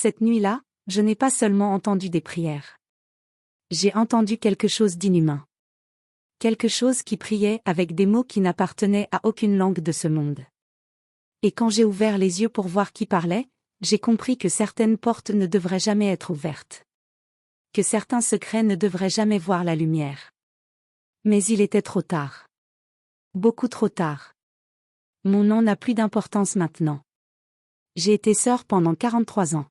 Cette nuit-là, je n'ai pas seulement entendu des prières. J'ai entendu quelque chose d'inhumain. Quelque chose qui priait avec des mots qui n'appartenaient à aucune langue de ce monde. Et quand j'ai ouvert les yeux pour voir qui parlait, j'ai compris que certaines portes ne devraient jamais être ouvertes. Que certains secrets ne devraient jamais voir la lumière. Mais il était trop tard. Beaucoup trop tard. Mon nom n'a plus d'importance maintenant. J'ai été sœur pendant 43 ans.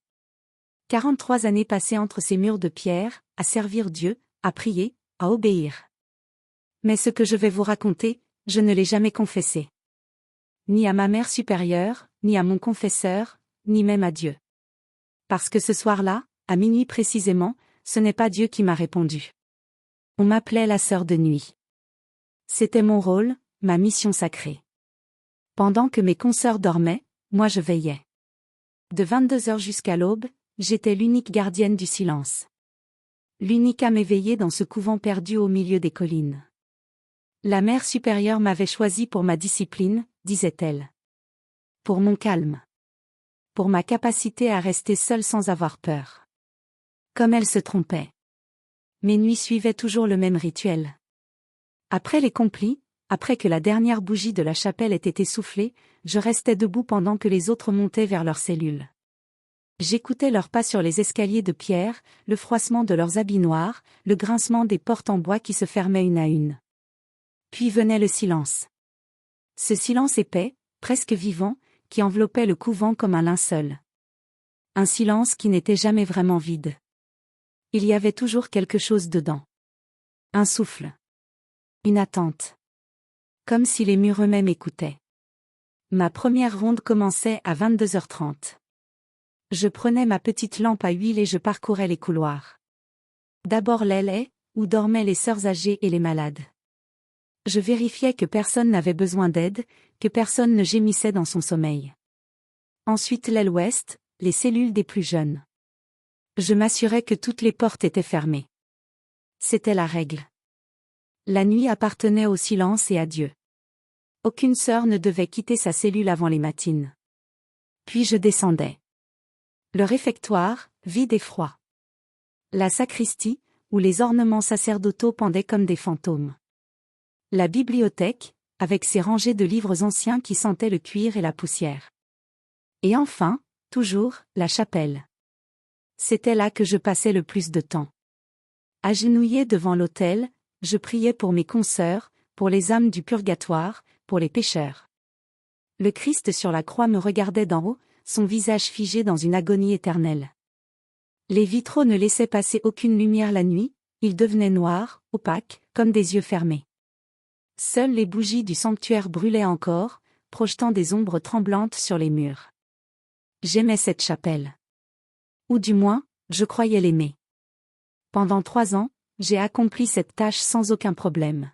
43 années passées entre ces murs de pierre, à servir Dieu, à prier, à obéir. Mais ce que je vais vous raconter, je ne l'ai jamais confessé. Ni à ma mère supérieure, ni à mon confesseur, ni même à Dieu. Parce que ce soir-là, à minuit précisément, ce n'est pas Dieu qui m'a répondu. On m'appelait la sœur de nuit. C'était mon rôle, ma mission sacrée. Pendant que mes consoeurs dormaient, moi je veillais. De 22 heures jusqu'à l'aube, j'étais l'unique gardienne du silence. L'unique âme éveillée dans ce couvent perdu au milieu des collines. La mère supérieure m'avait choisi pour ma discipline, disait-elle. Pour mon calme. Pour ma capacité à rester seule sans avoir peur. Comme elle se trompait. Mes nuits suivaient toujours le même rituel. Après les complis, après que la dernière bougie de la chapelle ait été soufflée, je restais debout pendant que les autres montaient vers leurs cellules. J'écoutais leurs pas sur les escaliers de pierre, le froissement de leurs habits noirs, le grincement des portes en bois qui se fermaient une à une. Puis venait le silence. Ce silence épais, presque vivant, qui enveloppait le couvent comme un linceul. Un silence qui n'était jamais vraiment vide. Il y avait toujours quelque chose dedans. Un souffle. Une attente. Comme si les murs eux-mêmes écoutaient. Ma première ronde commençait à 22h30. Je prenais ma petite lampe à huile et je parcourais les couloirs. D'abord l'aile, où dormaient les sœurs âgées et les malades. Je vérifiais que personne n'avait besoin d'aide, que personne ne gémissait dans son sommeil. Ensuite l'aile ouest, les cellules des plus jeunes. Je m'assurais que toutes les portes étaient fermées. C'était la règle. La nuit appartenait au silence et à Dieu. Aucune sœur ne devait quitter sa cellule avant les matines. Puis je descendais. Le réfectoire, vide et froid. La sacristie, où les ornements sacerdotaux pendaient comme des fantômes. La bibliothèque, avec ses rangées de livres anciens qui sentaient le cuir et la poussière. Et enfin, toujours, la chapelle. C'était là que je passais le plus de temps. Agenouillée devant l'autel, je priais pour mes consoeurs, pour les âmes du purgatoire, pour les pécheurs. Le Christ sur la croix me regardait d'en haut, son visage figé dans une agonie éternelle. Les vitraux ne laissaient passer aucune lumière la nuit, ils devenaient noirs, opaques, comme des yeux fermés. Seules les bougies du sanctuaire brûlaient encore, projetant des ombres tremblantes sur les murs. J'aimais cette chapelle. Ou du moins, je croyais l'aimer. Pendant 3 ans, j'ai accompli cette tâche sans aucun problème.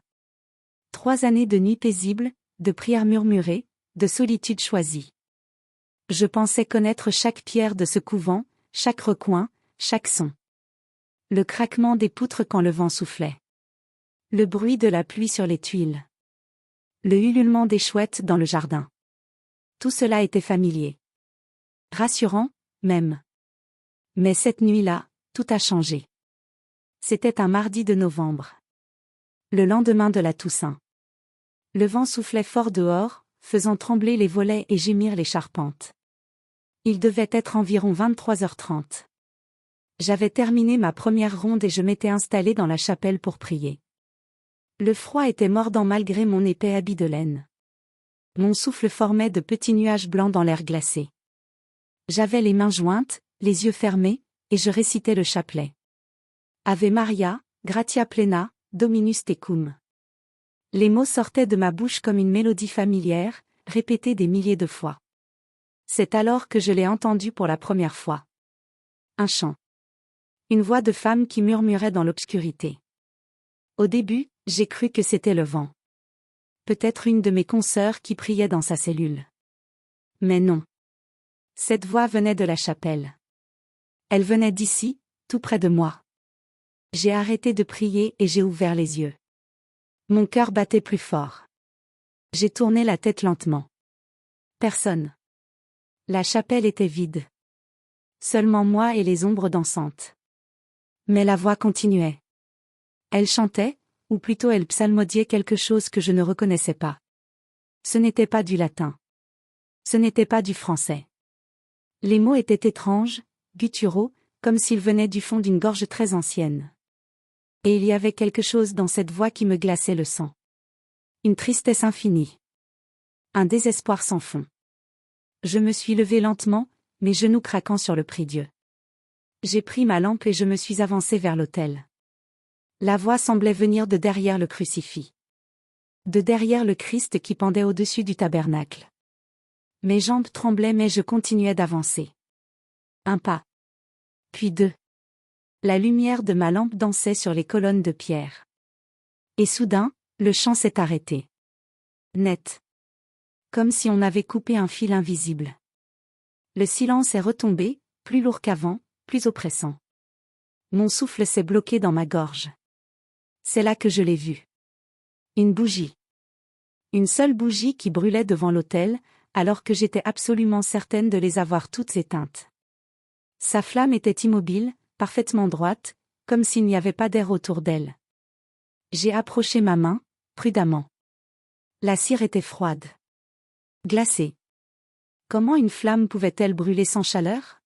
3 années de nuits paisibles, de prières murmurées, de solitude choisie. Je pensais connaître chaque pierre de ce couvent, chaque recoin, chaque son. Le craquement des poutres quand le vent soufflait. Le bruit de la pluie sur les tuiles. Le ululement des chouettes dans le jardin. Tout cela était familier. Rassurant, même. Mais cette nuit-là, tout a changé. C'était un mardi de novembre. Le lendemain de la Toussaint. Le vent soufflait fort dehors, faisant trembler les volets et gémir les charpentes. Il devait être environ 23h30. J'avais terminé ma première ronde et je m'étais installé dans la chapelle pour prier. Le froid était mordant malgré mon épais habit de laine. Mon souffle formait de petits nuages blancs dans l'air glacé. J'avais les mains jointes, les yeux fermés, et je récitais le chapelet. Ave Maria, gratia plena, Dominus tecum. Les mots sortaient de ma bouche comme une mélodie familière, répétée des milliers de fois. C'est alors que je l'ai entendu pour la première fois. Un chant. Une voix de femme qui murmurait dans l'obscurité. Au début, j'ai cru que c'était le vent. Peut-être une de mes consoeurs qui priait dans sa cellule. Mais non. Cette voix venait de la chapelle. Elle venait d'ici, tout près de moi. J'ai arrêté de prier et j'ai ouvert les yeux. Mon cœur battait plus fort. J'ai tourné la tête lentement. Personne. La chapelle était vide. Seulement moi et les ombres dansantes. Mais la voix continuait. Elle chantait, ou plutôt elle psalmodiait quelque chose que je ne reconnaissais pas. Ce n'était pas du latin. Ce n'était pas du français. Les mots étaient étranges, gutturaux, comme s'ils venaient du fond d'une gorge très ancienne. Et il y avait quelque chose dans cette voix qui me glaçait le sang. Une tristesse infinie. Un désespoir sans fond. Je me suis levé lentement, mes genoux craquant sur le prie-Dieu. J'ai pris ma lampe et je me suis avancé vers l'autel. La voix semblait venir de derrière le crucifix. De derrière le Christ qui pendait au-dessus du tabernacle. Mes jambes tremblaient mais je continuais d'avancer. Un pas. Puis deux. La lumière de ma lampe dansait sur les colonnes de pierre. Et soudain, le chant s'est arrêté. Net. Comme si on avait coupé un fil invisible. Le silence est retombé, plus lourd qu'avant, plus oppressant. Mon souffle s'est bloqué dans ma gorge. C'est là que je l'ai vu. Une bougie. Une seule bougie qui brûlait devant l'autel, alors que j'étais absolument certaine de les avoir toutes éteintes. Sa flamme était immobile, parfaitement droite, comme s'il n'y avait pas d'air autour d'elle. J'ai approché ma main, prudemment. La cire était froide. Glacée. Comment une flamme pouvait-elle brûler sans chaleur?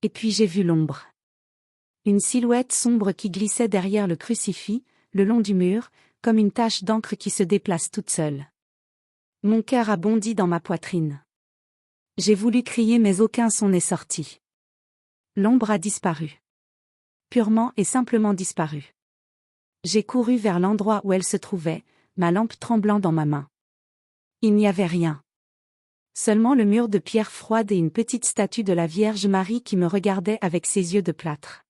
Et puis j'ai vu l'ombre. Une silhouette sombre qui glissait derrière le crucifix, le long du mur, comme une tache d'encre qui se déplace toute seule. Mon cœur a bondi dans ma poitrine. J'ai voulu crier mais aucun son n'est sorti. L'ombre a disparu. Purement et simplement disparu. J'ai couru vers l'endroit où elle se trouvait, ma lampe tremblant dans ma main. Il n'y avait rien. Seulement le mur de pierre froide et une petite statue de la Vierge Marie qui me regardait avec ses yeux de plâtre.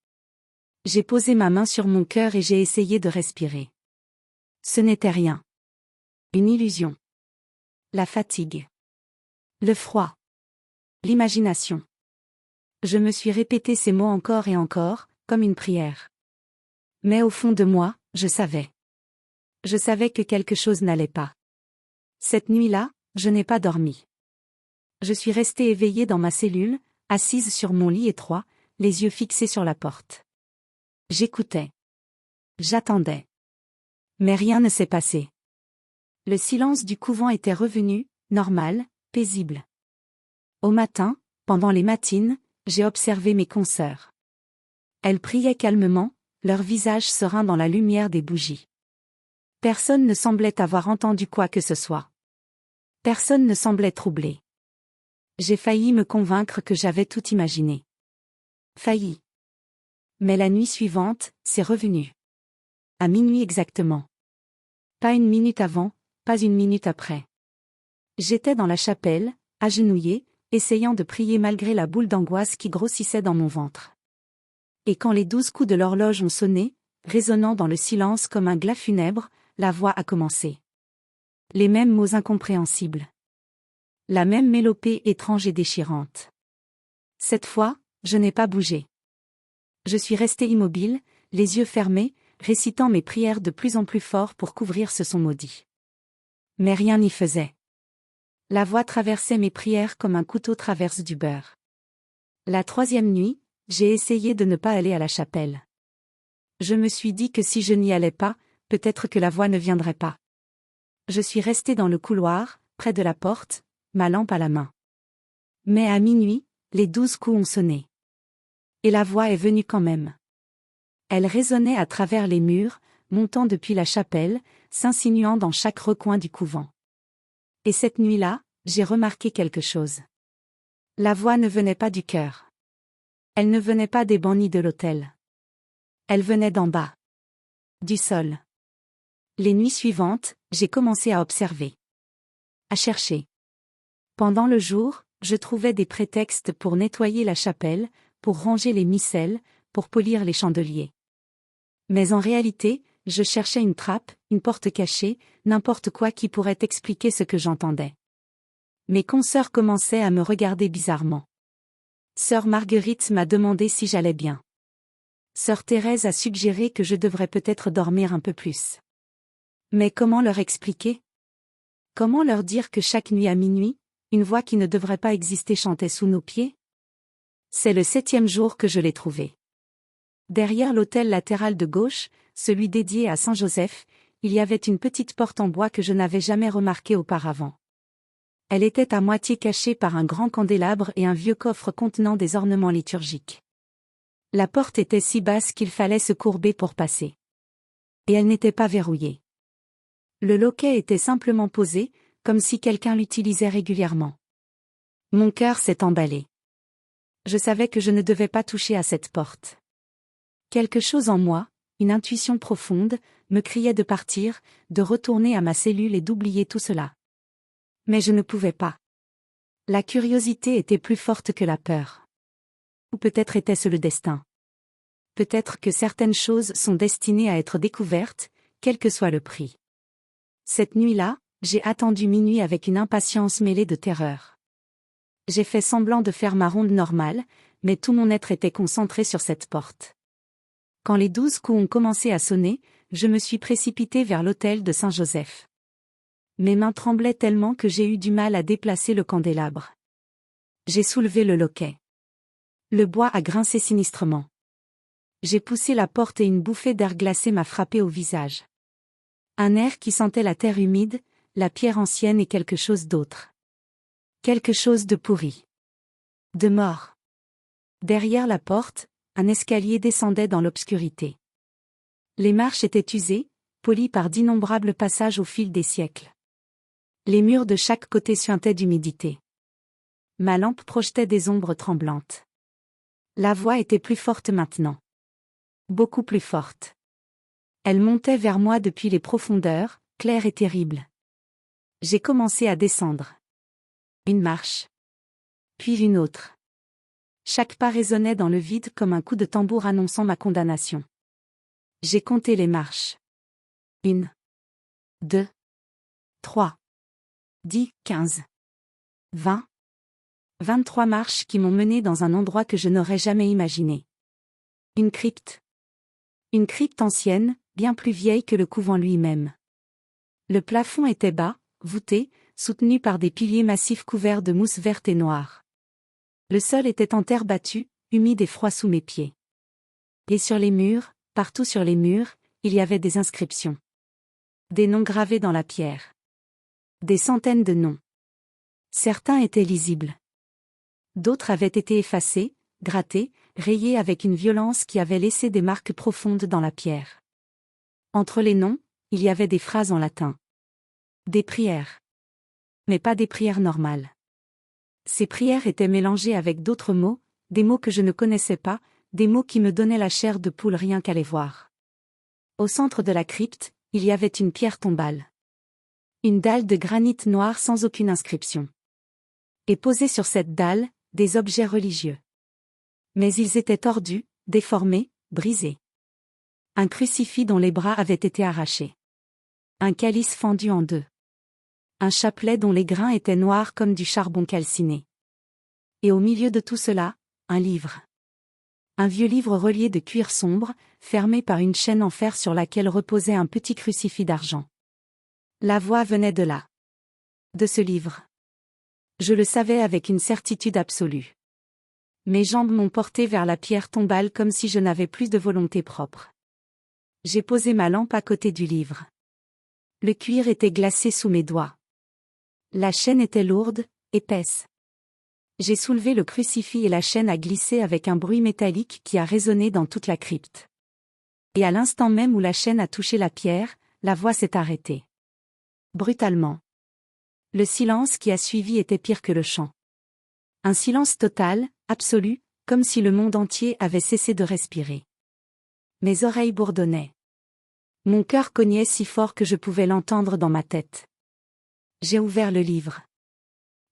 J'ai posé ma main sur mon cœur et j'ai essayé de respirer. Ce n'était rien. Une illusion. La fatigue. Le froid. L'imagination. Je me suis répété ces mots encore et encore, comme une prière. Mais au fond de moi, je savais. Je savais que quelque chose n'allait pas. Cette nuit-là, je n'ai pas dormi. Je suis restée éveillée dans ma cellule, assise sur mon lit étroit, les yeux fixés sur la porte. J'écoutais. J'attendais. Mais rien ne s'est passé. Le silence du couvent était revenu, normal, paisible. Au matin, pendant les matines, j'ai observé mes consoeurs. Elles priaient calmement, leur visage serein dans la lumière des bougies. Personne ne semblait avoir entendu quoi que ce soit. Personne ne semblait troublé. J'ai failli me convaincre que j'avais tout imaginé. Failli. Mais la nuit suivante, c'est revenu. À minuit exactement. Pas une minute avant, pas une minute après. J'étais dans la chapelle, agenouillée, essayant de prier malgré la boule d'angoisse qui grossissait dans mon ventre. Et quand les 12 coups de l'horloge ont sonné, résonnant dans le silence comme un glas funèbre, la voix a commencé. Les mêmes mots incompréhensibles. La même mélopée étrange et déchirante. Cette fois, je n'ai pas bougé. Je suis resté immobile, les yeux fermés, récitant mes prières de plus en plus fort pour couvrir ce son maudit. Mais rien n'y faisait. La voix traversait mes prières comme un couteau traverse du beurre. La troisième nuit, j'ai essayé de ne pas aller à la chapelle. Je me suis dit que si je n'y allais pas, peut-être que la voix ne viendrait pas. Je suis resté dans le couloir, près de la porte, ma lampe à la main. Mais à minuit, les 12 coups ont sonné. Et la voix est venue quand même. Elle résonnait à travers les murs, montant depuis la chapelle, s'insinuant dans chaque recoin du couvent. Et cette nuit-là, j'ai remarqué quelque chose. La voix ne venait pas du cœur. Elle ne venait pas des bancs ni de l'autel. Elle venait d'en bas. Du sol. Les nuits suivantes, j'ai commencé à observer. À chercher. Pendant le jour, je trouvais des prétextes pour nettoyer la chapelle, pour ranger les missels, pour polir les chandeliers. Mais en réalité, je cherchais une trappe, une porte cachée, n'importe quoi qui pourrait expliquer ce que j'entendais. Mes consoeurs commençaient à me regarder bizarrement. Sœur Marguerite m'a demandé si j'allais bien. Sœur Thérèse a suggéré que je devrais peut-être dormir un peu plus. Mais comment leur expliquer? Comment leur dire que chaque nuit à minuit, une voix qui ne devrait pas exister chantait sous nos pieds? C'est le 7e jour que je l'ai trouvé. Derrière l'autel latéral de gauche, celui dédié à Saint Joseph, il y avait une petite porte en bois que je n'avais jamais remarquée auparavant. Elle était à moitié cachée par un grand candélabre et un vieux coffre contenant des ornements liturgiques. La porte était si basse qu'il fallait se courber pour passer. Et elle n'était pas verrouillée. Le loquet était simplement posé, comme si quelqu'un l'utilisait régulièrement. Mon cœur s'est emballé. Je savais que je ne devais pas toucher à cette porte. Quelque chose en moi, une intuition profonde, me criait de partir, de retourner à ma cellule et d'oublier tout cela. Mais je ne pouvais pas. La curiosité était plus forte que la peur. Ou peut-être était-ce le destin. Peut-être que certaines choses sont destinées à être découvertes, quel que soit le prix. Cette nuit-là, j'ai attendu minuit avec une impatience mêlée de terreur. J'ai fait semblant de faire ma ronde normale, mais tout mon être était concentré sur cette porte. Quand les 12 coups ont commencé à sonner, je me suis précipité vers l'autel de Saint-Joseph. Mes mains tremblaient tellement que j'ai eu du mal à déplacer le candélabre. J'ai soulevé le loquet. Le bois a grincé sinistrement. J'ai poussé la porte et une bouffée d'air glacé m'a frappé au visage. Un air qui sentait la terre humide, la pierre ancienne et quelque chose d'autre. Quelque chose de pourri. De mort. Derrière la porte, un escalier descendait dans l'obscurité. Les marches étaient usées, polies par d'innombrables passages au fil des siècles. Les murs de chaque côté suintaient d'humidité. Ma lampe projetait des ombres tremblantes. La voix était plus forte maintenant. Beaucoup plus forte. Elle montait vers moi depuis les profondeurs, claire et terrible. J'ai commencé à descendre. Une marche. Puis une autre. Chaque pas résonnait dans le vide comme un coup de tambour annonçant ma condamnation. J'ai compté les marches. 1, 2, 3, 10, 15, 20, 23 marches qui m'ont mené dans un endroit que je n'aurais jamais imaginé. Une crypte. Une crypte ancienne, bien plus vieille que le couvent lui-même. Le plafond était bas, voûté, soutenu par des piliers massifs couverts de mousse verte et noire. Le sol était en terre battue, humide et froid sous mes pieds. Et sur les murs, partout sur les murs, il y avait des inscriptions. Des noms gravés dans la pierre. Des centaines de noms. Certains étaient lisibles. D'autres avaient été effacés, grattés, rayés avec une violence qui avait laissé des marques profondes dans la pierre. Entre les noms, il y avait des phrases en latin. Des prières. Mais pas des prières normales. Ces prières étaient mélangées avec d'autres mots, des mots que je ne connaissais pas, des mots qui me donnaient la chair de poule rien qu'à les voir. Au centre de la crypte, il y avait une pierre tombale. Une dalle de granit noir sans aucune inscription. Et posés sur cette dalle, des objets religieux. Mais ils étaient tordus, déformés, brisés. Un crucifix dont les bras avaient été arrachés. Un calice fendu en deux. Un chapelet dont les grains étaient noirs comme du charbon calciné. Et au milieu de tout cela, un livre. Un vieux livre relié de cuir sombre, fermé par une chaîne en fer sur laquelle reposait un petit crucifix d'argent. La voix venait de là. De ce livre. Je le savais avec une certitude absolue. Mes jambes m'ont porté vers la pierre tombale comme si je n'avais plus de volonté propre. J'ai posé ma lampe à côté du livre. Le cuir était glacé sous mes doigts. La chaîne était lourde, épaisse. J'ai soulevé le crucifix et la chaîne a glissé avec un bruit métallique qui a résonné dans toute la crypte. Et à l'instant même où la chaîne a touché la pierre, la voix s'est arrêtée. Brutalement. Le silence qui a suivi était pire que le chant. Un silence total, absolu, comme si le monde entier avait cessé de respirer. Mes oreilles bourdonnaient. Mon cœur cognait si fort que je pouvais l'entendre dans ma tête. J'ai ouvert le livre.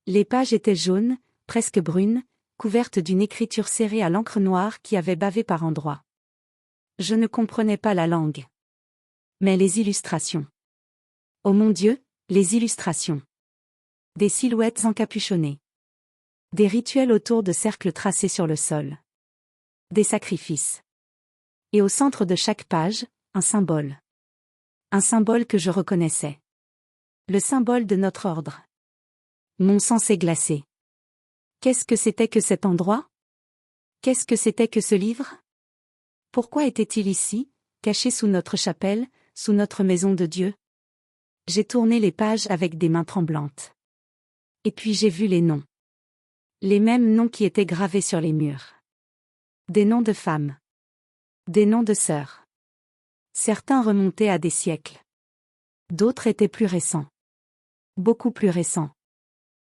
Les pages étaient jaunes, presque brunes, couvertes d'une écriture serrée à l'encre noire qui avait bavé par endroits. Je ne comprenais pas la langue. Mais les illustrations. Oh mon Dieu, les illustrations. Des silhouettes encapuchonnées. Des rituels autour de cercles tracés sur le sol. Des sacrifices. Et au centre de chaque page, un symbole. Un symbole que je reconnaissais. Le symbole de notre ordre. Mon sang s'est glacé. Qu'est-ce que c'était que cet endroit ? Qu'est-ce que c'était que ce livre? Pourquoi était-il ici, caché sous notre chapelle, sous notre maison de Dieu? J'ai tourné les pages avec des mains tremblantes. Et puis j'ai vu les noms. Les mêmes noms qui étaient gravés sur les murs. Des noms de femmes. Des noms de sœurs. Certains remontaient à des siècles. D'autres étaient plus récents. Beaucoup plus récents.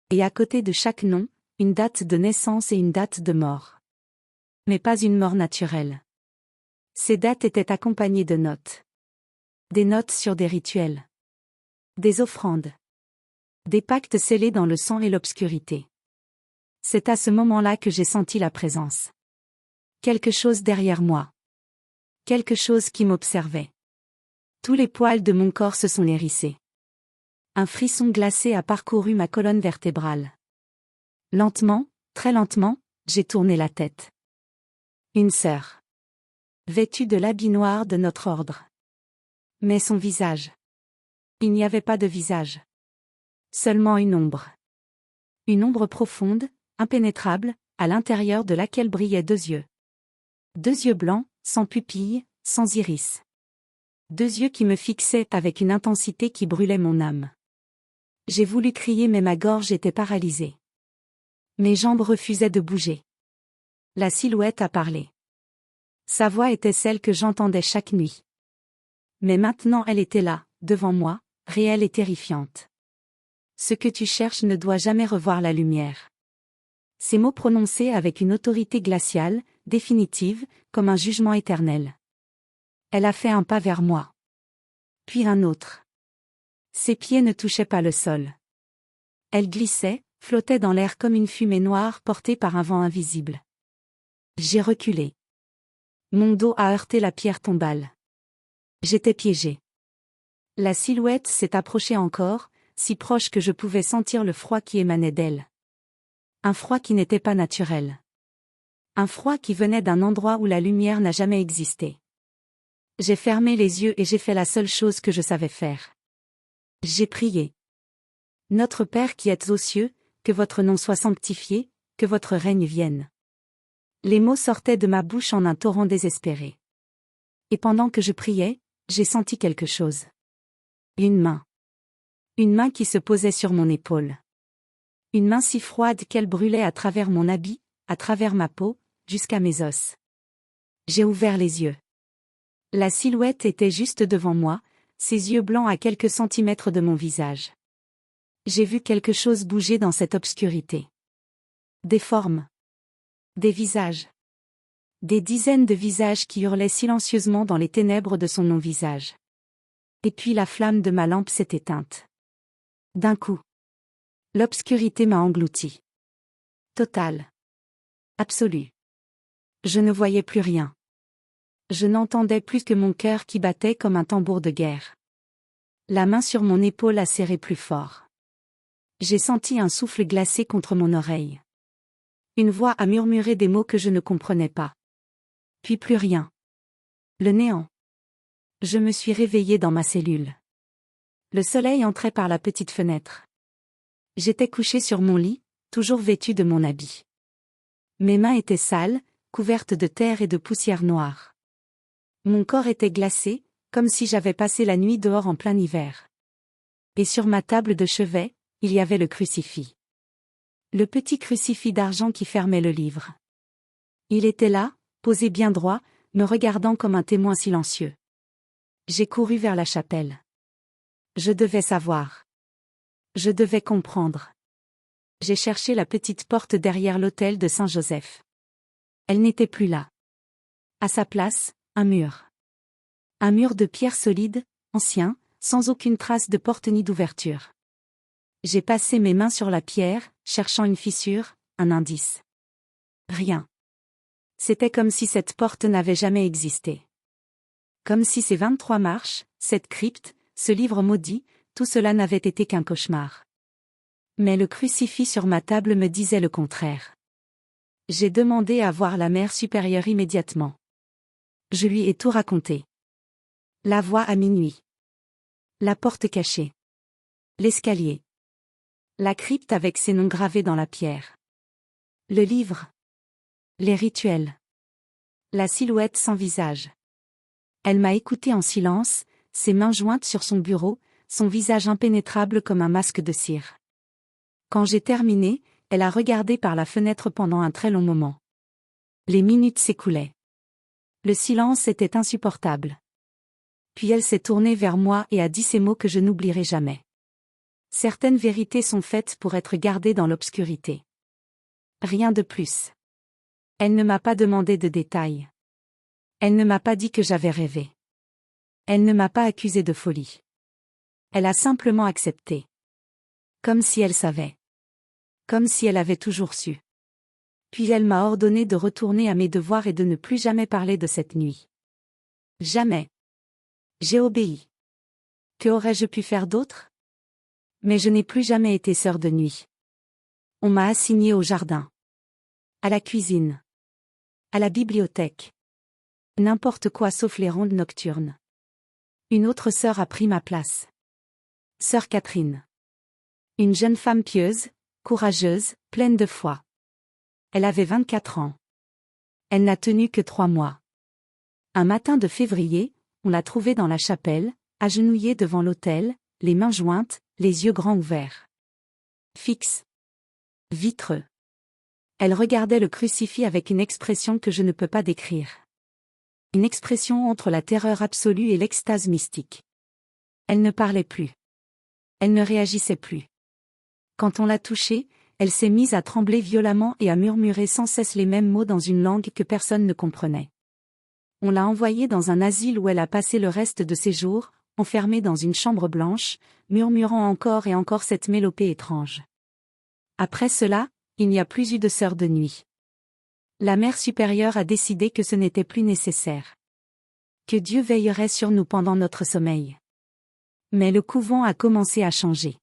Et à côté de chaque nom, une date de naissance et une date de mort. Mais pas une mort naturelle. Ces dates étaient accompagnées de notes. Des notes sur des rituels. Des offrandes. Des pactes scellés dans le sang et l'obscurité. C'est à ce moment-là que j'ai senti la présence. Quelque chose derrière moi. Quelque chose qui m'observait. Tous les poils de mon corps se sont hérissés. Un frisson glacé a parcouru ma colonne vertébrale. Lentement, très lentement, j'ai tourné la tête. Une sœur. Vêtue de l'habit noir de notre ordre. Mais son visage. Il n'y avait pas de visage. Seulement une ombre. Une ombre profonde, impénétrable, à l'intérieur de laquelle brillaient deux yeux. Deux yeux blancs, sans pupilles, sans iris. Deux yeux qui me fixaient avec une intensité qui brûlait mon âme. J'ai voulu crier mais ma gorge était paralysée. Mes jambes refusaient de bouger. La silhouette a parlé. Sa voix était celle que j'entendais chaque nuit. Mais maintenant elle était là, devant moi, réelle et terrifiante. Ce que tu cherches ne doit jamais revoir la lumière. Ces mots prononcés avec une autorité glaciale, définitive, comme un jugement éternel. Elle a fait un pas vers moi. Puis un autre. Ses pieds ne touchaient pas le sol. Elle glissait, flottait dans l'air comme une fumée noire portée par un vent invisible. J'ai reculé. Mon dos a heurté la pierre tombale. J'étais piégé. La silhouette s'est approchée encore, si proche que je pouvais sentir le froid qui émanait d'elle. Un froid qui n'était pas naturel. Un froid qui venait d'un endroit où la lumière n'a jamais existé. J'ai fermé les yeux et j'ai fait la seule chose que je savais faire. J'ai prié. Notre Père qui êtes aux cieux, que votre nom soit sanctifié, que votre règne vienne. Les mots sortaient de ma bouche en un torrent désespéré. Et pendant que je priais, j'ai senti quelque chose. Une main. Une main qui se posait sur mon épaule. Une main si froide qu'elle brûlait à travers mon habit, à travers ma peau, jusqu'à mes os. J'ai ouvert les yeux. La silhouette était juste devant moi, ses yeux blancs à quelques centimètres de mon visage. J'ai vu quelque chose bouger dans cette obscurité. Des formes. Des visages. Des dizaines de visages qui hurlaient silencieusement dans les ténèbres de son non-visage. Et puis la flamme de ma lampe s'est éteinte. D'un coup. L'obscurité m'a englouti. Total. Absolu. Je ne voyais plus rien. Je n'entendais plus que mon cœur qui battait comme un tambour de guerre. La main sur mon épaule a serré plus fort. J'ai senti un souffle glacé contre mon oreille. Une voix a murmuré des mots que je ne comprenais pas. Puis plus rien. Le néant. Je me suis réveillée dans ma cellule. Le soleil entrait par la petite fenêtre. J'étais couchée sur mon lit, toujours vêtue de mon habit. Mes mains étaient sales, couvertes de terre et de poussière noire. Mon corps était glacé, comme si j'avais passé la nuit dehors en plein hiver. Et sur ma table de chevet, il y avait le crucifix. Le petit crucifix d'argent qui fermait le livre. Il était là, posé bien droit, me regardant comme un témoin silencieux. J'ai couru vers la chapelle. Je devais savoir. Je devais comprendre. J'ai cherché la petite porte derrière l'autel de Saint-Joseph. Elle n'était plus là. À sa place, un mur. Un mur de pierre solide, ancien, sans aucune trace de porte ni d'ouverture. J'ai passé mes mains sur la pierre, cherchant une fissure, un indice. Rien. C'était comme si cette porte n'avait jamais existé. Comme si ces 23 marches, cette crypte, ce livre maudit, tout cela n'avait été qu'un cauchemar. Mais le crucifix sur ma table me disait le contraire. J'ai demandé à voir la mère supérieure immédiatement. Je lui ai tout raconté. La voix à minuit. La porte cachée. L'escalier. La crypte avec ses noms gravés dans la pierre. Le livre. Les rituels. La silhouette sans visage. Elle m'a écouté en silence, ses mains jointes sur son bureau, son visage impénétrable comme un masque de cire. Quand j'ai terminé, elle a regardé par la fenêtre pendant un très long moment. Les minutes s'écoulaient. Le silence était insupportable. Puis elle s'est tournée vers moi et a dit ces mots que je n'oublierai jamais. Certaines vérités sont faites pour être gardées dans l'obscurité. Rien de plus. Elle ne m'a pas demandé de détails. Elle ne m'a pas dit que j'avais rêvé. Elle ne m'a pas accusé de folie. Elle a simplement accepté. Comme si elle savait. Comme si elle avait toujours su. Puis elle m'a ordonné de retourner à mes devoirs et de ne plus jamais parler de cette nuit. Jamais. J'ai obéi. Que aurais-je pu faire d'autre? Mais je n'ai plus jamais été sœur de nuit. On m'a assignée au jardin. À la cuisine. À la bibliothèque. N'importe quoi sauf les rondes nocturnes. Une autre sœur a pris ma place. Sœur Catherine. Une jeune femme pieuse, courageuse, pleine de foi. Elle avait 24 ans. Elle n'a tenu que 3 mois. Un matin de février, on l'a trouvée dans la chapelle, agenouillée devant l'autel, les mains jointes, les yeux grands ouverts. Fixe. Vitreux. Elle regardait le crucifix avec une expression que je ne peux pas décrire. Une expression entre la terreur absolue et l'extase mystique. Elle ne parlait plus. Elle ne réagissait plus. Quand on l'a touchée, elle s'est mise à trembler violemment et à murmurer sans cesse les mêmes mots dans une langue que personne ne comprenait. On l'a envoyée dans un asile où elle a passé le reste de ses jours, enfermée dans une chambre blanche, murmurant encore et encore cette mélopée étrange. Après cela, il n'y a plus eu de sœur de nuit. La Mère supérieure a décidé que ce n'était plus nécessaire. Que Dieu veillerait sur nous pendant notre sommeil. Mais le couvent a commencé à changer.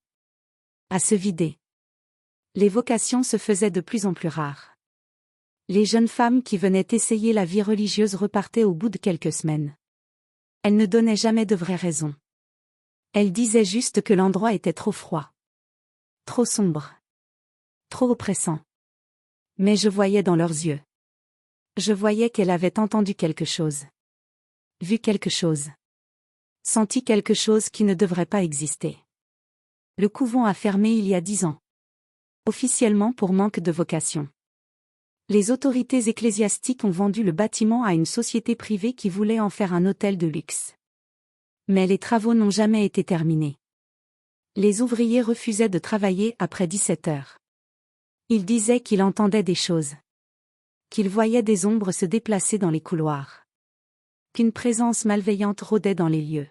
À se vider. Les vocations se faisaient de plus en plus rares. Les jeunes femmes qui venaient essayer la vie religieuse repartaient au bout de quelques semaines. Elles ne donnaient jamais de vraies raisons. Elles disaient juste que l'endroit était trop froid. Trop sombre. Trop oppressant. Mais je voyais dans leurs yeux. Je voyais qu'elles avaient entendu quelque chose. Vu quelque chose. Senti quelque chose qui ne devrait pas exister. Le couvent a fermé il y a 10 ans. Officiellement pour manque de vocation. Les autorités ecclésiastiques ont vendu le bâtiment à une société privée qui voulait en faire un hôtel de luxe. Mais les travaux n'ont jamais été terminés. Les ouvriers refusaient de travailler après 17 heures. Ils disaient qu'ils entendaient des choses. Qu'ils voyaient des ombres se déplacer dans les couloirs. Qu'une présence malveillante rôdait dans les lieux.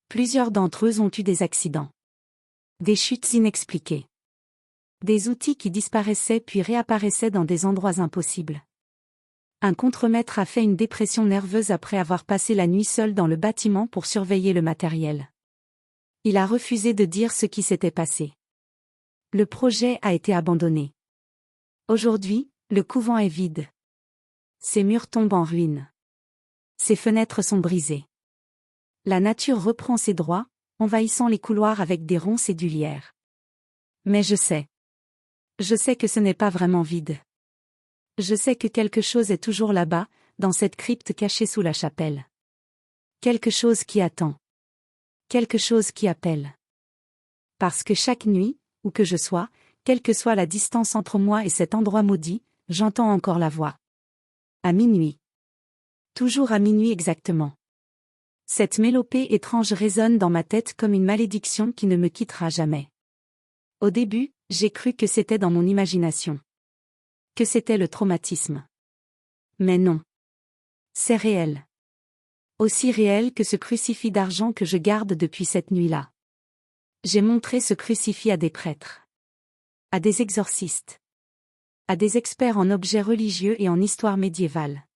Plusieurs d'entre eux ont eu des accidents. Des chutes inexpliquées. Des outils qui disparaissaient puis réapparaissaient dans des endroits impossibles. Un contremaître a fait une dépression nerveuse après avoir passé la nuit seul dans le bâtiment pour surveiller le matériel. Il a refusé de dire ce qui s'était passé. Le projet a été abandonné. Aujourd'hui, le couvent est vide. Ses murs tombent en ruine. Ses fenêtres sont brisées. La nature reprend ses droits, envahissant les couloirs avec des ronces et du lierre. Mais je sais. Je sais que ce n'est pas vraiment vide. Je sais que quelque chose est toujours là-bas, dans cette crypte cachée sous la chapelle. Quelque chose qui attend. Quelque chose qui appelle. Parce que chaque nuit, où que je sois, quelle que soit la distance entre moi et cet endroit maudit, j'entends encore la voix. À minuit. Toujours à minuit exactement. Cette mélopée étrange résonne dans ma tête comme une malédiction qui ne me quittera jamais. Au début, j'ai cru que c'était dans mon imagination. Que c'était le traumatisme. Mais non. C'est réel. Aussi réel que ce crucifix d'argent que je garde depuis cette nuit-là. J'ai montré ce crucifix à des prêtres. À des exorcistes. À des experts en objets religieux et en histoire médiévale.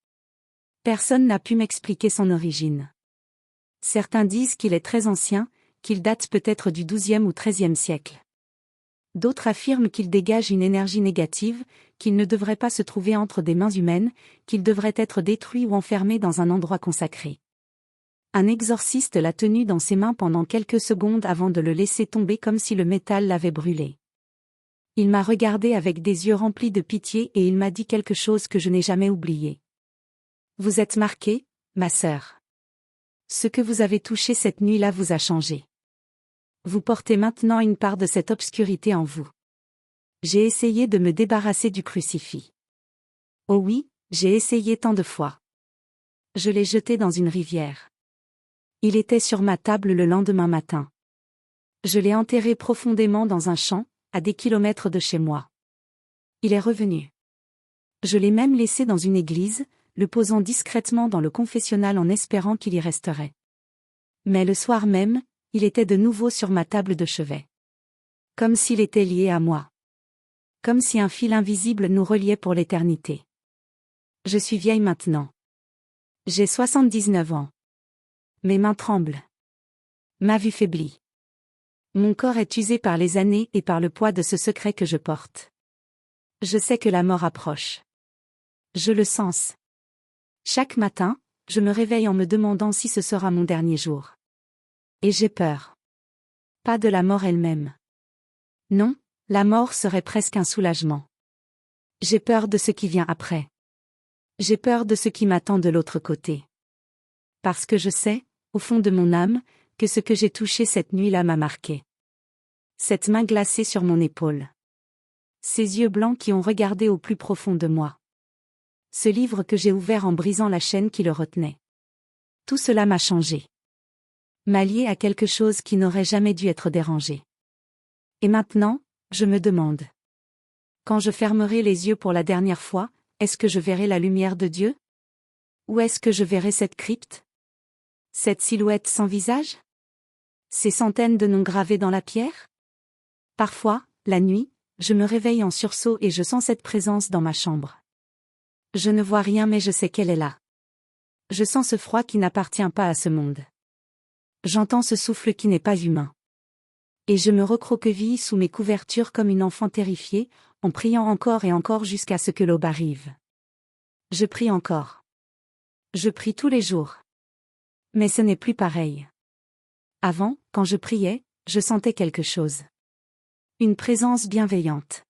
Personne n'a pu m'expliquer son origine. Certains disent qu'il est très ancien, qu'il date peut-être du XIIe ou XIIIe siècle. D'autres affirment qu'il dégage une énergie négative, qu'il ne devrait pas se trouver entre des mains humaines, qu'il devrait être détruit ou enfermé dans un endroit consacré. Un exorciste l'a tenu dans ses mains pendant quelques secondes avant de le laisser tomber comme si le métal l'avait brûlé. Il m'a regardé avec des yeux remplis de pitié et il m'a dit quelque chose que je n'ai jamais oublié. Vous êtes marquée, ma sœur. Ce que vous avez touché cette nuit-là vous a changé. Vous portez maintenant une part de cette obscurité en vous. J'ai essayé de me débarrasser du crucifix. Oh oui, j'ai essayé tant de fois. Je l'ai jeté dans une rivière. Il était sur ma table le lendemain matin. Je l'ai enterré profondément dans un champ, à des kilomètres de chez moi. Il est revenu. Je l'ai même laissé dans une église, le posant discrètement dans le confessionnal en espérant qu'il y resterait. Mais le soir même, il était de nouveau sur ma table de chevet. Comme s'il était lié à moi. Comme si un fil invisible nous reliait pour l'éternité. Je suis vieille maintenant. J'ai 79 ans. Mes mains tremblent. Ma vue faiblit. Mon corps est usé par les années et par le poids de ce secret que je porte. Je sais que la mort approche. Je le sens. Chaque matin, je me réveille en me demandant si ce sera mon dernier jour. Et j'ai peur. Pas de la mort elle-même. Non, la mort serait presque un soulagement. J'ai peur de ce qui vient après. J'ai peur de ce qui m'attend de l'autre côté. Parce que je sais, au fond de mon âme, que ce que j'ai touché cette nuit-là m'a marqué. Cette main glacée sur mon épaule. Ces yeux blancs qui ont regardé au plus profond de moi. Ce livre que j'ai ouvert en brisant la chaîne qui le retenait. Tout cela m'a changé. M'a lié à quelque chose qui n'aurait jamais dû être dérangé. Et maintenant, je me demande. Quand je fermerai les yeux pour la dernière fois, est-ce que je verrai la lumière de Dieu? Ou est-ce que je verrai cette crypte? Cette silhouette sans visage? Ces centaines de noms gravés dans la pierre? Parfois, la nuit, je me réveille en sursaut et je sens cette présence dans ma chambre. Je ne vois rien mais je sais qu'elle est là. Je sens ce froid qui n'appartient pas à ce monde. J'entends ce souffle qui n'est pas humain. Et je me recroqueville sous mes couvertures comme une enfant terrifiée, en priant encore et encore jusqu'à ce que l'aube arrive. Je prie encore. Je prie tous les jours. Mais ce n'est plus pareil. Avant, quand je priais, je sentais quelque chose. Une présence bienveillante.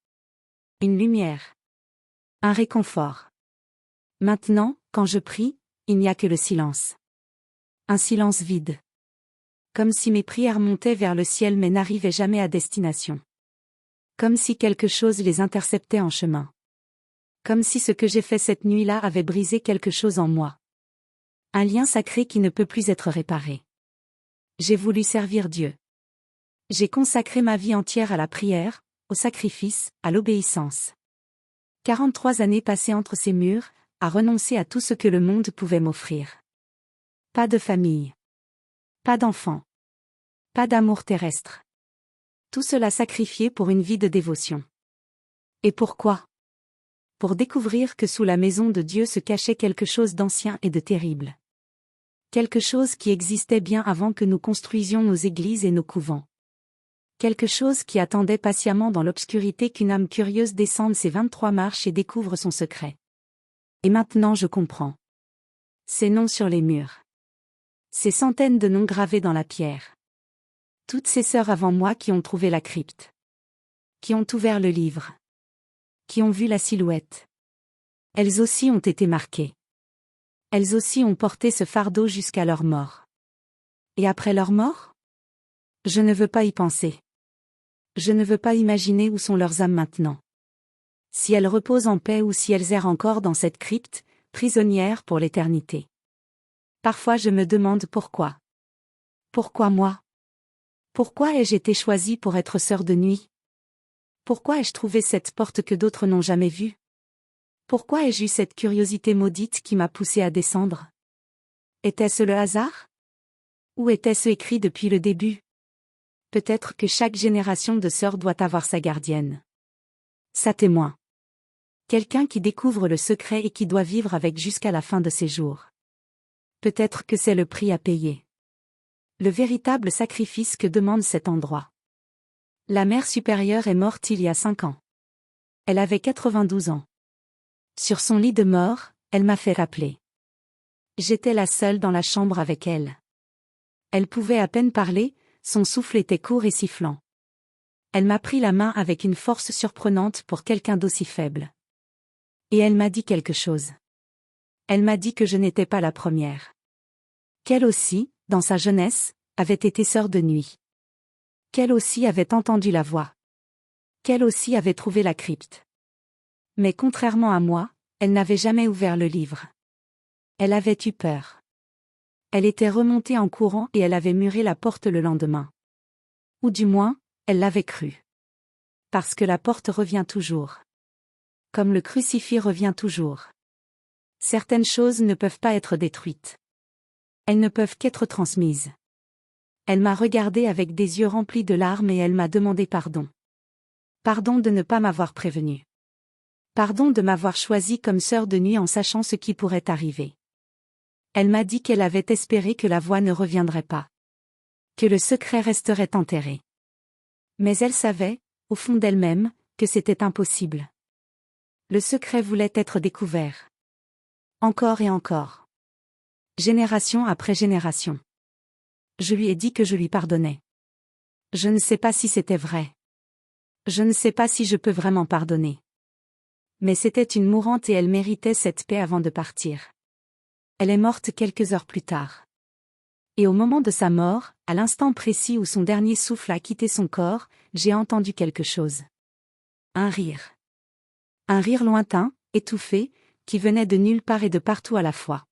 Une lumière. Un réconfort. Maintenant, quand je prie, il n'y a que le silence. Un silence vide. Comme si mes prières montaient vers le ciel mais n'arrivaient jamais à destination. Comme si quelque chose les interceptait en chemin. Comme si ce que j'ai fait cette nuit-là avait brisé quelque chose en moi. Un lien sacré qui ne peut plus être réparé. J'ai voulu servir Dieu. J'ai consacré ma vie entière à la prière, au sacrifice, à l'obéissance. 43 années passées entre ces murs, à renoncer à tout ce que le monde pouvait m'offrir. Pas de famille. Pas d'enfants. Pas d'amour terrestre. Tout cela sacrifié pour une vie de dévotion. Et pourquoi? Pour découvrir que sous la maison de Dieu se cachait quelque chose d'ancien et de terrible. Quelque chose qui existait bien avant que nous construisions nos églises et nos couvents. Quelque chose qui attendait patiemment dans l'obscurité qu'une âme curieuse descende ses 23 marches et découvre son secret. Et maintenant je comprends. Ces noms sur les murs. Ces centaines de noms gravés dans la pierre. Toutes ces sœurs avant moi qui ont trouvé la crypte. Qui ont ouvert le livre. Qui ont vu la silhouette. Elles aussi ont été marquées. Elles aussi ont porté ce fardeau jusqu'à leur mort. Et après leur mort? Je ne veux pas y penser. Je ne veux pas imaginer où sont leurs âmes maintenant. Si elles reposent en paix ou si elles errent encore dans cette crypte, prisonnières pour l'éternité. Parfois je me demande pourquoi. Pourquoi moi? Pourquoi ai-je été choisie pour être sœur de nuit? Pourquoi ai-je trouvé cette porte que d'autres n'ont jamais vue? Pourquoi ai-je eu cette curiosité maudite qui m'a poussée à descendre? Était-ce le hasard? Ou était-ce écrit depuis le début? Peut-être que chaque génération de sœurs doit avoir sa gardienne. Sa témoin. Quelqu'un qui découvre le secret et qui doit vivre avec jusqu'à la fin de ses jours. Peut-être que c'est le prix à payer. Le véritable sacrifice que demande cet endroit. La mère supérieure est morte il y a 5 ans. Elle avait 92 ans. Sur son lit de mort, elle m'a fait rappeler. J'étais la seule dans la chambre avec elle. Elle pouvait à peine parler, son souffle était court et sifflant. Elle m'a pris la main avec une force surprenante pour quelqu'un d'aussi faible. Et elle m'a dit quelque chose. Elle m'a dit que je n'étais pas la première. Qu'elle aussi, dans sa jeunesse, avait été sœur de nuit. Qu'elle aussi avait entendu la voix. Qu'elle aussi avait trouvé la crypte. Mais contrairement à moi, elle n'avait jamais ouvert le livre. Elle avait eu peur. Elle était remontée en courant et elle avait muré la porte le lendemain. Ou du moins, elle l'avait cru. Parce que la porte revient toujours. Comme le crucifix revient toujours. Certaines choses ne peuvent pas être détruites. Elles ne peuvent qu'être transmises. Elle m'a regardé avec des yeux remplis de larmes et elle m'a demandé pardon. Pardon de ne pas m'avoir prévenu. Pardon de m'avoir choisi comme sœur de nuit en sachant ce qui pourrait arriver. Elle m'a dit qu'elle avait espéré que la voix ne reviendrait pas. Que le secret resterait enterré. Mais elle savait, au fond d'elle-même, que c'était impossible. Le secret voulait être découvert. Encore et encore. Génération après génération. Je lui ai dit que je lui pardonnais. Je ne sais pas si c'était vrai. Je ne sais pas si je peux vraiment pardonner. Mais c'était une mourante et elle méritait cette paix avant de partir. Elle est morte quelques heures plus tard. Et au moment de sa mort, à l'instant précis où son dernier souffle a quitté son corps, j'ai entendu quelque chose. Un rire. Un rire lointain, étouffé, qui venait de nulle part et de partout à la fois.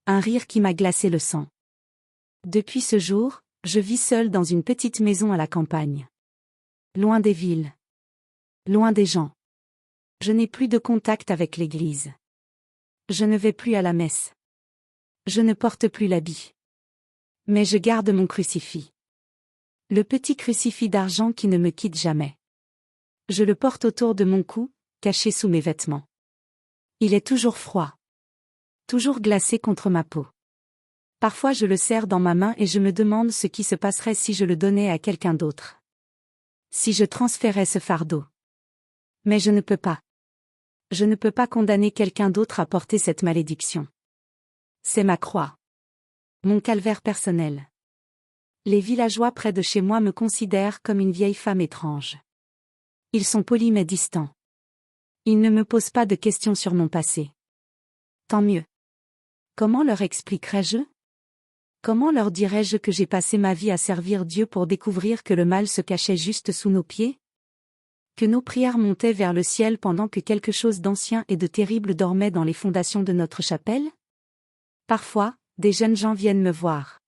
Un rire qui m'a glacé le sang. Depuis ce jour, je vis seule dans une petite maison à la campagne. Loin des villes. Loin des gens. Je n'ai plus de contact avec l'église. Je ne vais plus à la messe. Je ne porte plus l'habit. Mais je garde mon crucifix. Le petit crucifix d'argent qui ne me quitte jamais. Je le porte autour de mon cou, caché sous mes vêtements. Il est toujours froid. Toujours glacé contre ma peau. Parfois je le serre dans ma main et je me demande ce qui se passerait si je le donnais à quelqu'un d'autre. Si je transférais ce fardeau. Mais je ne peux pas. Je ne peux pas condamner quelqu'un d'autre à porter cette malédiction. C'est ma croix. Mon calvaire personnel. Les villageois près de chez moi me considèrent comme une vieille femme étrange. Ils sont polis mais distants. Ils ne me posent pas de questions sur mon passé. Tant mieux. Comment leur expliquerais-je ? Comment leur dirais-je que j'ai passé ma vie à servir Dieu pour découvrir que le mal se cachait juste sous nos pieds ? Que nos prières montaient vers le ciel pendant que quelque chose d'ancien et de terrible dormait dans les fondations de notre chapelle ? Parfois, des jeunes gens viennent me voir.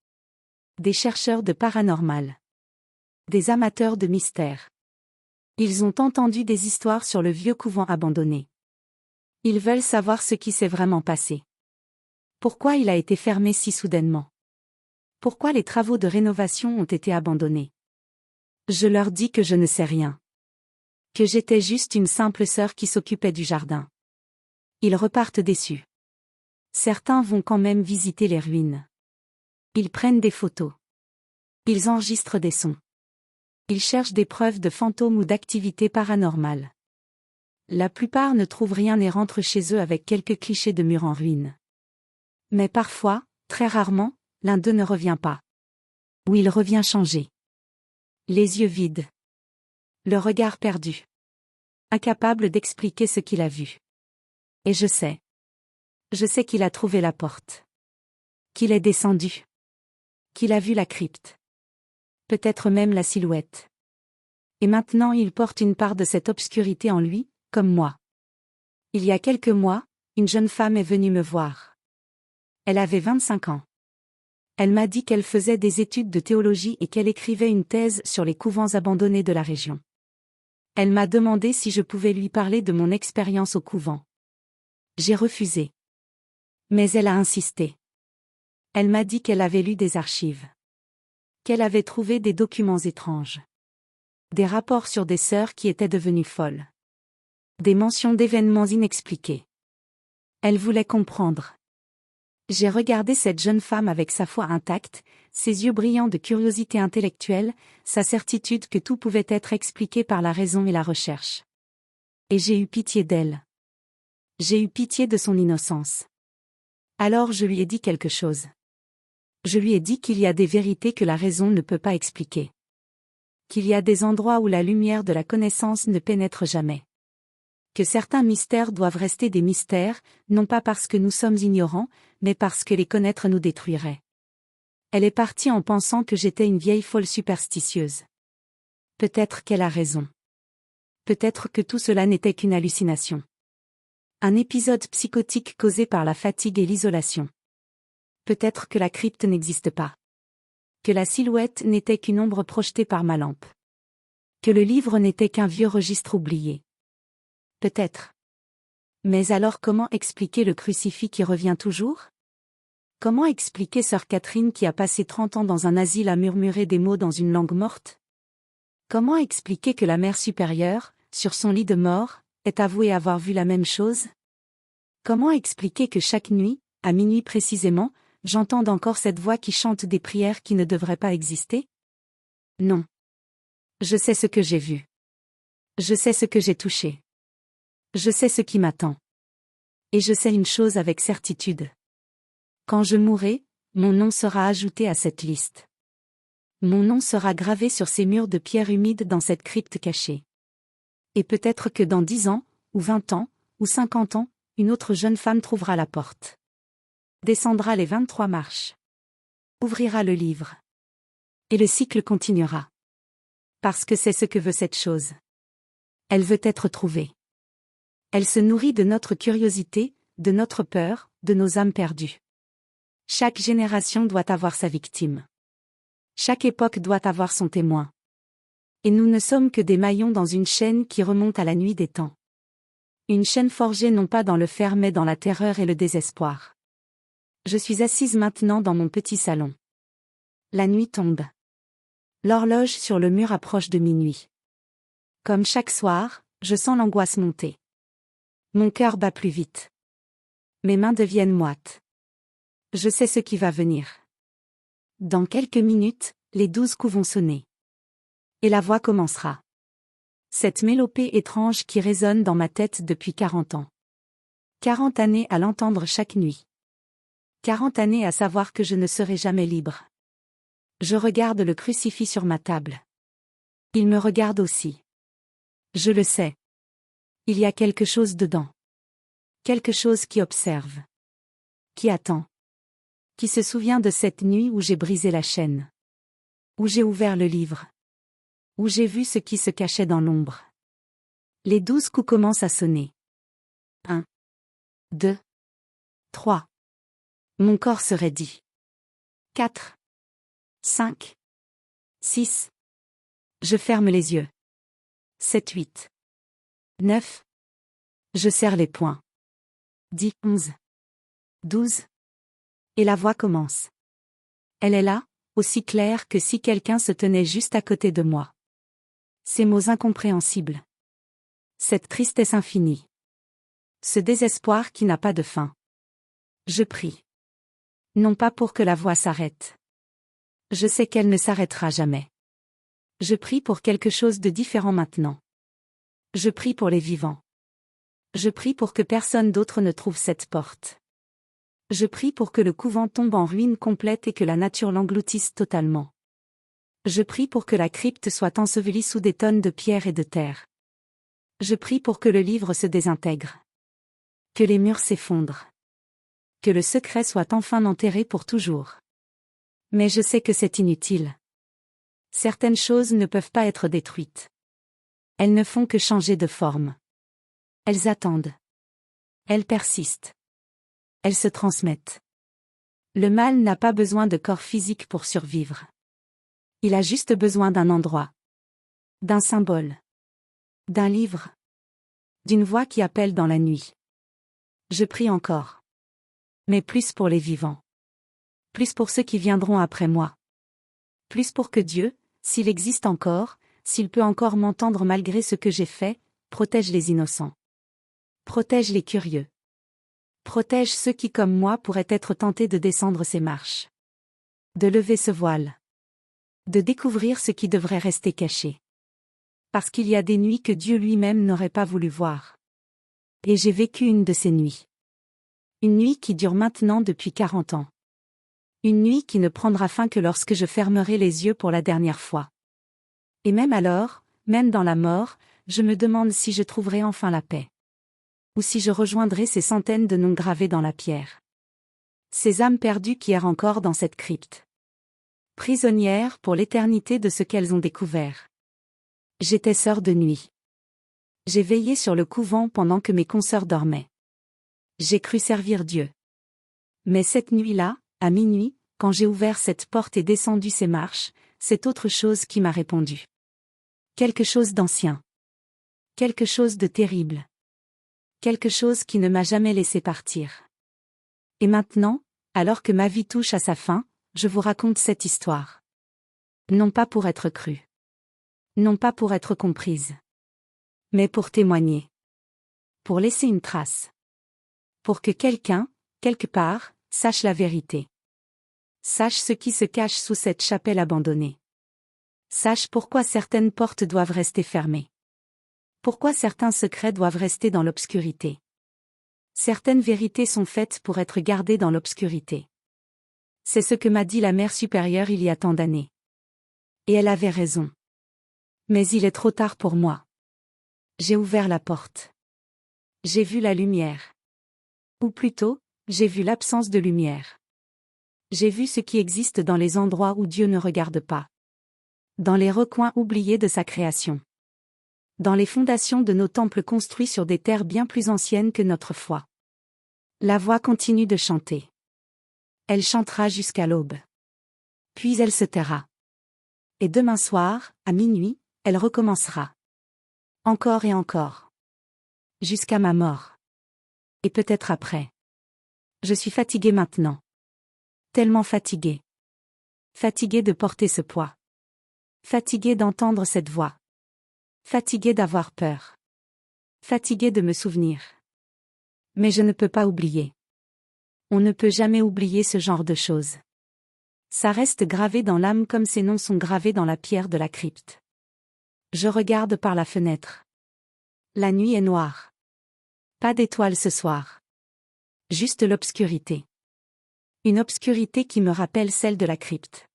Des chercheurs de paranormal. Des amateurs de mystères. Ils ont entendu des histoires sur le vieux couvent abandonné. Ils veulent savoir ce qui s'est vraiment passé. Pourquoi il a été fermé si soudainement ? Pourquoi les travaux de rénovation ont été abandonnés ? Je leur dis que je ne sais rien. Que j'étais juste une simple sœur qui s'occupait du jardin. Ils repartent déçus. Certains vont quand même visiter les ruines. Ils prennent des photos. Ils enregistrent des sons. Ils cherchent des preuves de fantômes ou d'activités paranormales. La plupart ne trouvent rien et rentrent chez eux avec quelques clichés de murs en ruine. Mais parfois, très rarement, l'un d'eux ne revient pas. Ou il revient changé. Les yeux vides. Le regard perdu. Incapable d'expliquer ce qu'il a vu. Et je sais. Je sais qu'il a trouvé la porte. Qu'il est descendu. Qu'il a vu la crypte. Peut-être même la silhouette. Et maintenant il porte une part de cette obscurité en lui, comme moi. Il y a quelques mois, une jeune femme est venue me voir. Elle avait 25 ans. Elle m'a dit qu'elle faisait des études de théologie et qu'elle écrivait une thèse sur les couvents abandonnés de la région. Elle m'a demandé si je pouvais lui parler de mon expérience au couvent. J'ai refusé. Mais elle a insisté. Elle m'a dit qu'elle avait lu des archives. Qu'elle avait trouvé des documents étranges. Des rapports sur des sœurs qui étaient devenues folles. Des mentions d'événements inexpliqués. Elle voulait comprendre. J'ai regardé cette jeune femme avec sa foi intacte, ses yeux brillants de curiosité intellectuelle, sa certitude que tout pouvait être expliqué par la raison et la recherche. Et j'ai eu pitié d'elle. J'ai eu pitié de son innocence. Alors je lui ai dit quelque chose. Je lui ai dit qu'il y a des vérités que la raison ne peut pas expliquer. Qu'il y a des endroits où la lumière de la connaissance ne pénètre jamais. Que certains mystères doivent rester des mystères, non pas parce que nous sommes ignorants, mais parce que les connaître nous détruirait. Elle est partie en pensant que j'étais une vieille folle superstitieuse. Peut-être qu'elle a raison. Peut-être que tout cela n'était qu'une hallucination. Un épisode psychotique causé par la fatigue et l'isolation. Peut-être que la crypte n'existe pas. Que la silhouette n'était qu'une ombre projetée par ma lampe. Que le livre n'était qu'un vieux registre oublié. Peut-être. Mais alors comment expliquer le crucifix qui revient toujours? Comment expliquer sœur Catherine qui a passé 30 ans dans un asile à murmurer des mots dans une langue morte? Comment expliquer que la mère supérieure, sur son lit de mort, est avouée avoir vu la même chose? Comment expliquer que chaque nuit, à minuit précisément, j'entende encore cette voix qui chante des prières qui ne devraient pas exister? Non. Je sais ce que j'ai vu. Je sais ce que j'ai touché. Je sais ce qui m'attend. Et je sais une chose avec certitude. Quand je mourrai, mon nom sera ajouté à cette liste. Mon nom sera gravé sur ces murs de pierre humide dans cette crypte cachée. Et peut-être que dans 10 ans, ou 20 ans, ou 50 ans, une autre jeune femme trouvera la porte. Descendra les 23 marches. Ouvrira le livre. Et le cycle continuera. Parce que c'est ce que veut cette chose. Elle veut être trouvée. Elle se nourrit de notre curiosité, de notre peur, de nos âmes perdues. Chaque génération doit avoir sa victime. Chaque époque doit avoir son témoin. Et nous ne sommes que des maillons dans une chaîne qui remonte à la nuit des temps. Une chaîne forgée non pas dans le fer mais dans la terreur et le désespoir. Je suis assise maintenant dans mon petit salon. La nuit tombe. L'horloge sur le mur approche de minuit. Comme chaque soir, je sens l'angoisse monter. Mon cœur bat plus vite. Mes mains deviennent moites. Je sais ce qui va venir. Dans quelques minutes, les 12 coups vont sonner. Et la voix commencera. Cette mélopée étrange qui résonne dans ma tête depuis 40 ans. 40 années à l'entendre chaque nuit. 40 années à savoir que je ne serai jamais libre. Je regarde le crucifix sur ma table. Il me regarde aussi. Je le sais. Il y a quelque chose dedans. Quelque chose qui observe. Qui attend. Qui se souvient de cette nuit où j'ai brisé la chaîne. Où j'ai ouvert le livre. Où j'ai vu ce qui se cachait dans l'ombre. Les 12 coups commencent à sonner. 1, 2, 3. Mon corps se raidit. 4, 5, 6. Je ferme les yeux. 7, 8. 9. Je serre les poings. 10, 11. 12. Et la voix commence. Elle est là, aussi claire que si quelqu'un se tenait juste à côté de moi. Ces mots incompréhensibles. Cette tristesse infinie. Ce désespoir qui n'a pas de fin. Je prie. Non pas pour que la voix s'arrête. Je sais qu'elle ne s'arrêtera jamais. Je prie pour quelque chose de différent maintenant. Je prie pour les vivants. Je prie pour que personne d'autre ne trouve cette porte. Je prie pour que le couvent tombe en ruine complète et que la nature l'engloutisse totalement. Je prie pour que la crypte soit ensevelie sous des tonnes de pierre et de terre. Je prie pour que le livre se désintègre. Que les murs s'effondrent. Que le secret soit enfin enterré pour toujours. Mais je sais que c'est inutile. Certaines choses ne peuvent pas être détruites. Elles ne font que changer de forme. Elles attendent. Elles persistent. Elles se transmettent. Le mal n'a pas besoin de corps physique pour survivre. Il a juste besoin d'un endroit. D'un symbole. D'un livre. D'une voix qui appelle dans la nuit. Je prie encore. Mais plus pour les vivants. Plus pour ceux qui viendront après moi. Plus pour que Dieu, s'il existe encore, s'il peut encore m'entendre malgré ce que j'ai fait, protège les innocents. Protège les curieux. Protège ceux qui comme moi pourraient être tentés de descendre ces marches. De lever ce voile. De découvrir ce qui devrait rester caché. Parce qu'il y a des nuits que Dieu lui-même n'aurait pas voulu voir. Et j'ai vécu une de ces nuits. Une nuit qui dure maintenant depuis 40 ans. Une nuit qui ne prendra fin que lorsque je fermerai les yeux pour la dernière fois. Et même alors, même dans la mort, je me demande si je trouverai enfin la paix. Ou si je rejoindrai ces centaines de noms gravés dans la pierre. Ces âmes perdues qui errent encore dans cette crypte. Prisonnières pour l'éternité de ce qu'elles ont découvert. J'étais sœur de nuit. J'ai veillé sur le couvent pendant que mes consoeurs dormaient. J'ai cru servir Dieu. Mais cette nuit-là, à minuit, quand j'ai ouvert cette porte et descendu ces marches, c'est autre chose qui m'a répondu. Quelque chose d'ancien. Quelque chose de terrible. Quelque chose qui ne m'a jamais laissé partir. Et maintenant, alors que ma vie touche à sa fin, je vous raconte cette histoire. Non pas pour être crue. Non pas pour être comprise. Mais pour témoigner. Pour laisser une trace. Pour que quelqu'un, quelque part, sache la vérité. Sache ce qui se cache sous cette chapelle abandonnée. Sache pourquoi certaines portes doivent rester fermées. Pourquoi certains secrets doivent rester dans l'obscurité. Certaines vérités sont faites pour être gardées dans l'obscurité. C'est ce que m'a dit la Mère supérieure il y a tant d'années. Et elle avait raison. Mais il est trop tard pour moi. J'ai ouvert la porte. J'ai vu la lumière. Ou plutôt, j'ai vu l'absence de lumière. J'ai vu ce qui existe dans les endroits où Dieu ne regarde pas. Dans les recoins oubliés de sa création. Dans les fondations de nos temples construits sur des terres bien plus anciennes que notre foi. La voix continue de chanter. Elle chantera jusqu'à l'aube. Puis elle se taira. Et demain soir, à minuit, elle recommencera. Encore et encore. Jusqu'à ma mort. Et peut-être après. Je suis fatiguée maintenant. Tellement fatiguée. Fatiguée de porter ce poids. Fatiguée d'entendre cette voix. Fatiguée d'avoir peur. Fatiguée de me souvenir. Mais je ne peux pas oublier. On ne peut jamais oublier ce genre de choses. Ça reste gravé dans l'âme comme ces noms sont gravés dans la pierre de la crypte. Je regarde par la fenêtre. La nuit est noire. Pas d'étoiles ce soir. Juste l'obscurité. Une obscurité qui me rappelle celle de la crypte.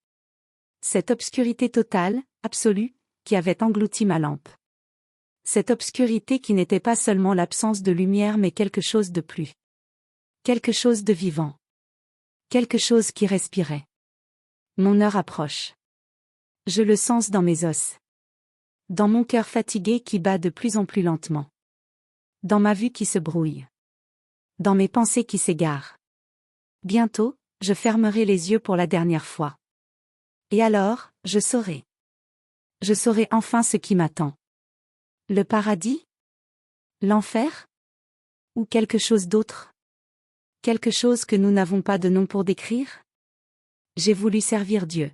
Cette obscurité totale, absolue, qui avait englouti ma lampe. Cette obscurité qui n'était pas seulement l'absence de lumière mais quelque chose de plus. Quelque chose de vivant. Quelque chose qui respirait. Mon heure approche. Je le sens dans mes os. Dans mon cœur fatigué qui bat de plus en plus lentement. Dans ma vue qui se brouille. Dans mes pensées qui s'égarent. Bientôt, je fermerai les yeux pour la dernière fois. Et alors, je saurai. Je saurai enfin ce qui m'attend. Le paradis? L'enfer? Ou quelque chose d'autre? Quelque chose que nous n'avons pas de nom pour décrire? J'ai voulu servir Dieu.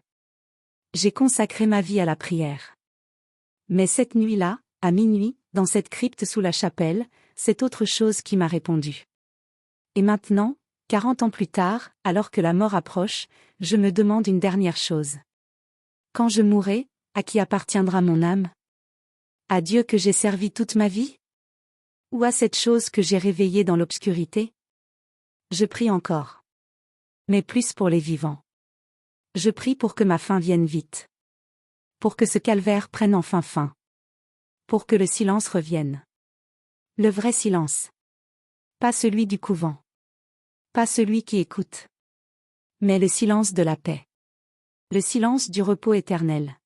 J'ai consacré ma vie à la prière. Mais cette nuit-là, à minuit, dans cette crypte sous la chapelle, c'est autre chose qui m'a répondu. Et maintenant, 40 ans plus tard, alors que la mort approche, je me demande une dernière chose. Quand je mourrai, à qui appartiendra mon âme? À Dieu que j'ai servi toute ma vie? Ou à cette chose que j'ai réveillée dans l'obscurité? Je prie encore. Mais plus pour les vivants. Je prie pour que ma fin vienne vite. Pour que ce calvaire prenne enfin fin. Pour que le silence revienne. Le vrai silence. Pas celui du couvent. Pas celui qui écoute. Mais le silence de la paix. Le silence du repos éternel.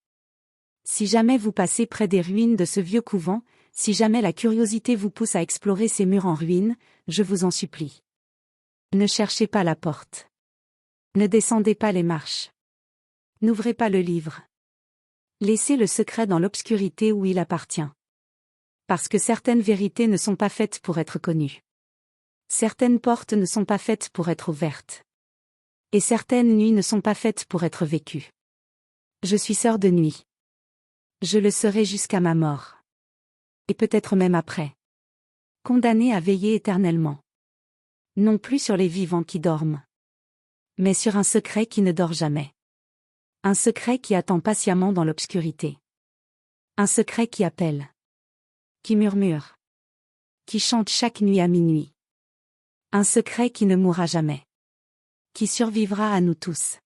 Si jamais vous passez près des ruines de ce vieux couvent, si jamais la curiosité vous pousse à explorer ces murs en ruine, je vous en supplie. Ne cherchez pas la porte. Ne descendez pas les marches. N'ouvrez pas le livre. Laissez le secret dans l'obscurité où il appartient. Parce que certaines vérités ne sont pas faites pour être connues. Certaines portes ne sont pas faites pour être ouvertes. Et certaines nuits ne sont pas faites pour être vécues. Je suis sœur de nuit. Je le serai jusqu'à ma mort. Et peut-être même après. Condamnée à veiller éternellement. Non plus sur les vivants qui dorment. Mais sur un secret qui ne dort jamais. Un secret qui attend patiemment dans l'obscurité. Un secret qui appelle. Qui murmure. Qui chante chaque nuit à minuit. Un secret qui ne mourra jamais. Qui survivra à nous tous.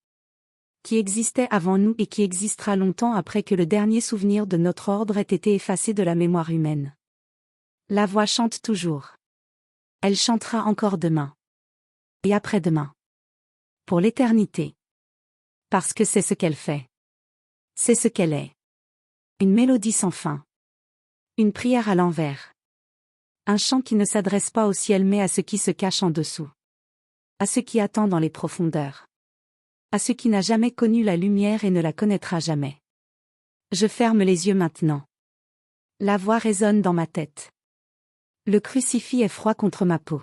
qui existait avant nous et qui existera longtemps après que le dernier souvenir de notre ordre ait été effacé de la mémoire humaine. La voix chante toujours. Elle chantera encore demain. Et après-demain. Pour l'éternité. Parce que c'est ce qu'elle fait. C'est ce qu'elle est. Une mélodie sans fin. Une prière à l'envers. Un chant qui ne s'adresse pas au ciel mais à ce qui se cache en dessous. À ce qui attend dans les profondeurs. À ce qui n'a jamais connu la lumière et ne la connaîtra jamais. Je ferme les yeux maintenant. La voix résonne dans ma tête. Le crucifix est froid contre ma peau.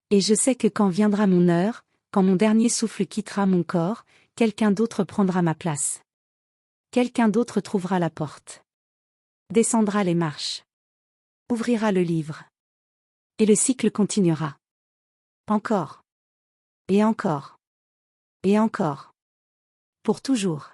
Et je sais que quand viendra mon heure, quand mon dernier souffle quittera mon corps, quelqu'un d'autre prendra ma place. Quelqu'un d'autre trouvera la porte. Descendra les marches. Ouvrira le livre. Et le cycle continuera. Encore. Et encore. Et encore. Pour toujours.